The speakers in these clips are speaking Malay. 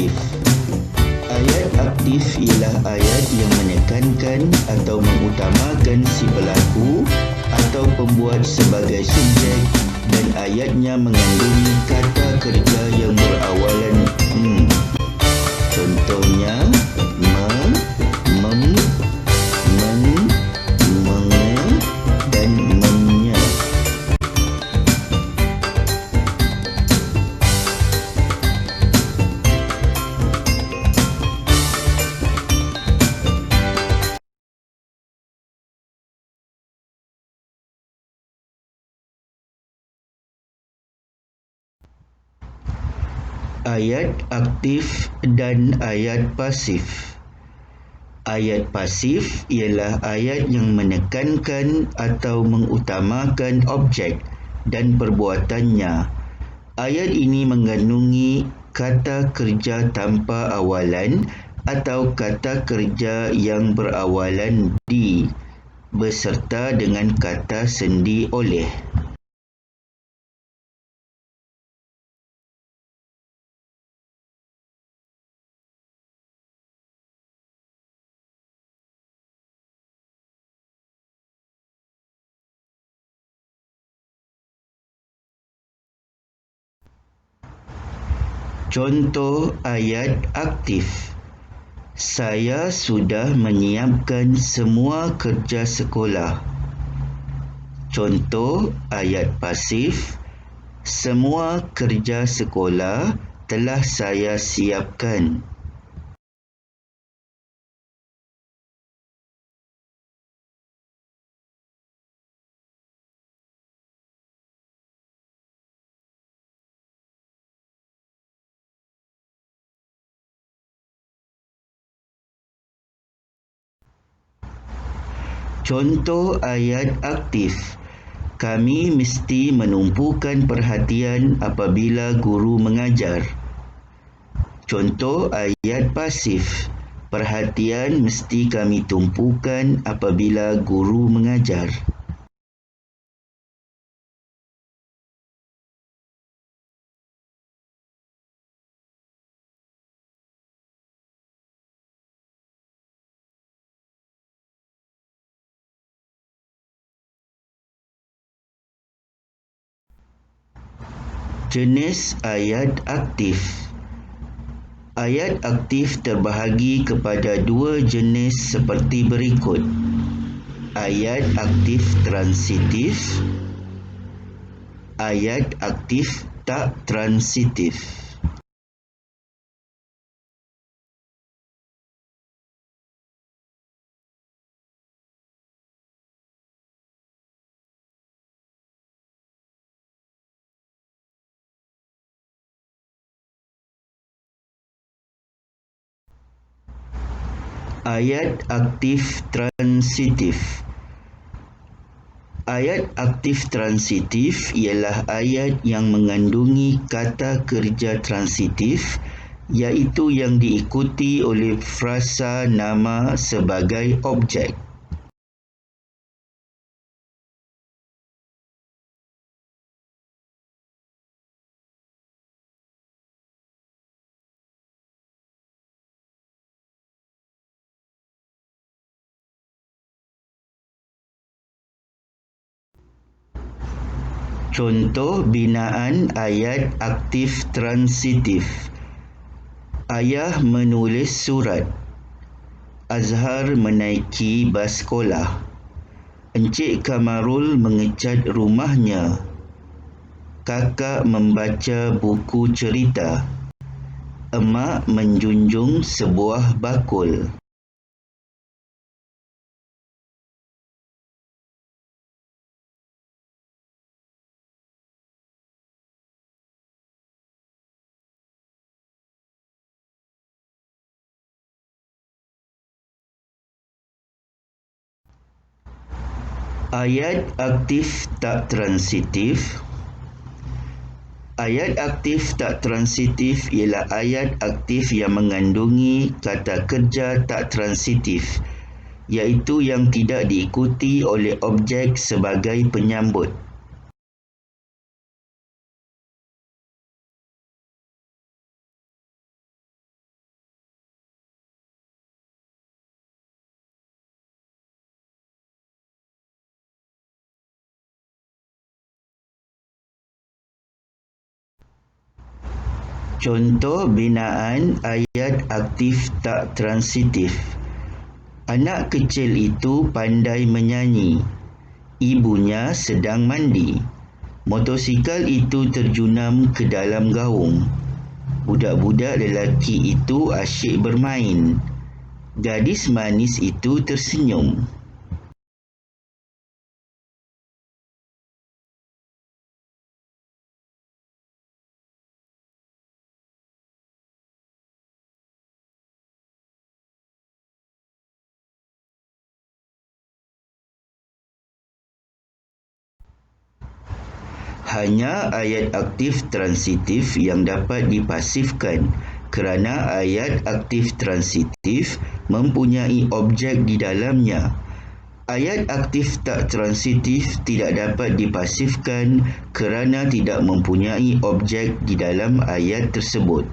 aktif. Ayat aktif ialah ayat yang menekankan atau mengutamakan si pelaku atau pembuat sebagai subjek dan ayatnya mengandungi kata kerja yang berawalan Contohnya mem, menge, dan memnya. Ayat aktif dan ayat pasif. Ayat pasif ialah ayat yang menekankan atau mengutamakan objek dan perbuatannya. Ayat ini mengandungi kata kerja tanpa awalan atau kata kerja yang berawalan di beserta dengan kata sendi oleh. Contoh ayat aktif. Saya sudah menyiapkan semua kerja sekolah. Contoh ayat pasif. Semua kerja sekolah telah saya siapkan. Contoh ayat aktif. Kami mesti menumpukan perhatian apabila guru mengajar. Contoh ayat pasif. Perhatian mesti kami tumpukan apabila guru mengajar. Jenis ayat aktif. Ayat aktif terbahagi kepada dua jenis seperti berikut. Ayat aktif transitif, ayat aktif tak transitif. Ayat aktif transitif. Ayat aktif transitif ialah ayat yang mengandungi kata kerja transitif iaitu yang diikuti oleh frasa nama sebagai objek. Contoh binaan ayat aktif transitif. Ayah menulis surat. Azhar menaiki bas sekolah. Encik Kamarul mengecat rumahnya. Kakak membaca buku cerita. Emak menjunjung sebuah bakul. Ayat aktif tak transitif. Ayat aktif tak transitif ialah ayat aktif yang mengandungi kata kerja tak transitif, iaitu yang tidak diikuti oleh objek sebagai penyambut. Contoh binaan ayat aktif tak transitif. Anak kecil itu pandai menyanyi. Ibunya sedang mandi. Motosikal itu terjunam ke dalam gaung. Budak-budak lelaki itu asyik bermain. Gadis manis itu tersenyum. Hanya ayat aktif transitif yang dapat dipasifkan kerana ayat aktif transitif mempunyai objek di dalamnya. Ayat aktif tak transitif tidak dapat dipasifkan kerana tidak mempunyai objek di dalam ayat tersebut.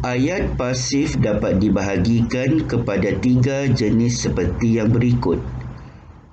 Ayat pasif dapat dibahagikan kepada 3 jenis seperti yang berikut.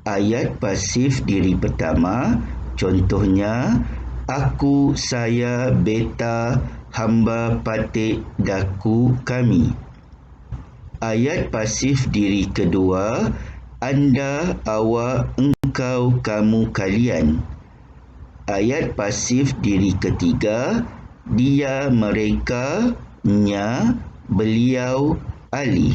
Ayat pasif diri pertama, contohnya aku, saya, beta, hamba, patik, daku, kami. Ayat pasif diri kedua, anda, awak, engkau, kamu, kalian. Ayat pasif diri ketiga, dia, mereka, nya, beliau, Ali.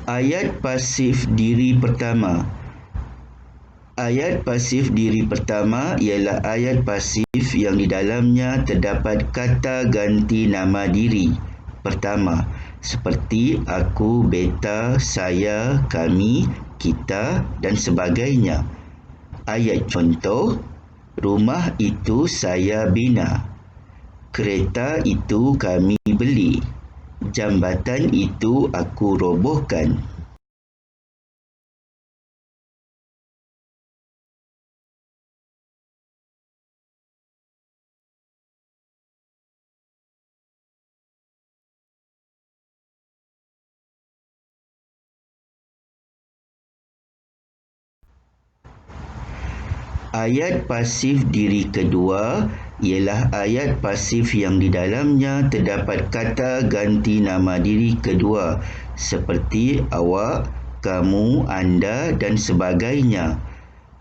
Ayat pasif diri pertama. Ayat pasif diri pertama ialah ayat pasif yang di dalamnya terdapat kata ganti nama diri pertama seperti aku, beta, saya, kami, kita dan sebagainya. Ayat contoh, rumah itu saya bina. Kereta itu kami beli. Jambatan itu aku robohkan. Ayat pasif diri kedua ialah ayat pasif yang di dalamnya terdapat kata ganti nama diri kedua seperti awak, kamu, anda dan sebagainya.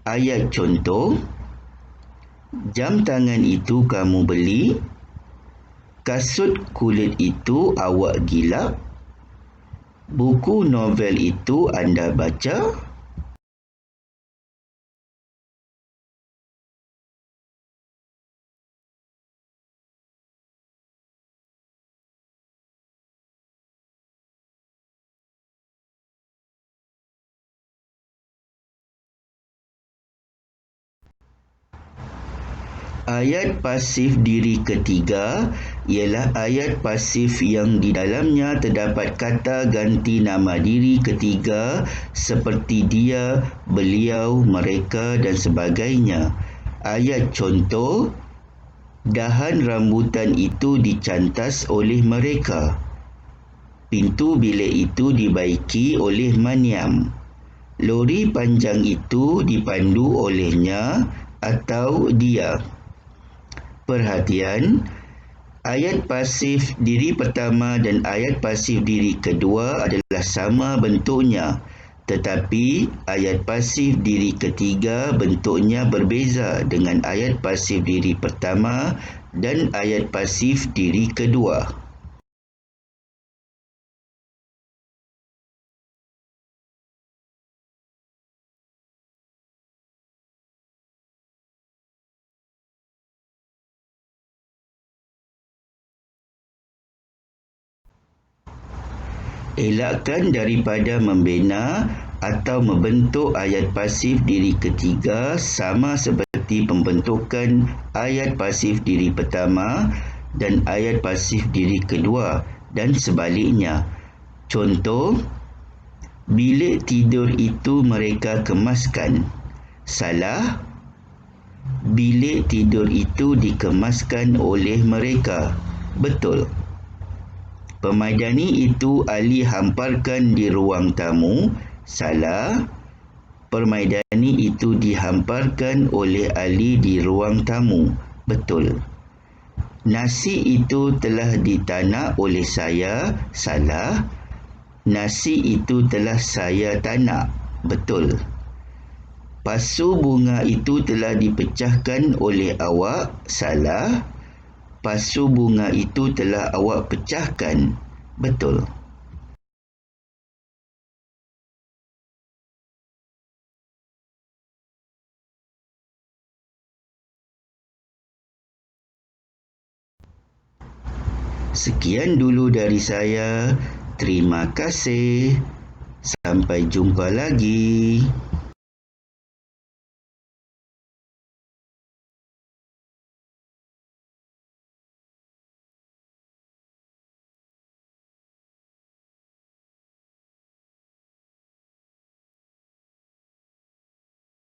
Ayat contoh, jam tangan itu kamu beli, kasut kulit itu awak gilap, buku novel itu anda baca. Ayat pasif diri ketiga ialah ayat pasif yang di dalamnya terdapat kata ganti nama diri ketiga seperti dia, beliau, mereka dan sebagainya. Ayat contoh, dahan rambutan itu dicantas oleh mereka. Pintu bilik itu dibaiki oleh Maniam. Lori panjang itu dipandu olehnya atau dia. Perhatian, ayat pasif diri pertama dan ayat pasif diri kedua adalah sama bentuknya, tetapi ayat pasif diri ketiga bentuknya berbeza dengan ayat pasif diri pertama dan ayat pasif diri kedua. Elakkan daripada membina atau membentuk ayat pasif diri ketiga sama seperti pembentukan ayat pasif diri pertama dan ayat pasif diri kedua dan sebaliknya. Contoh, bilik tidur itu mereka kemaskan. Salah. Bilik tidur itu dikemaskan oleh mereka. Betul. Permaidani itu Ali hamparkan di ruang tamu. Salah. Permaidani itu dihamparkan oleh Ali di ruang tamu. Betul. Nasi itu telah ditanak oleh saya. Salah. Nasi itu telah saya tanak. Betul. Pasu bunga itu telah dipecahkan oleh awak. Salah. Pasu bunga itu telah awak pecahkan. Betul. Sekian dulu dari saya. Terima kasih. Sampai jumpa lagi.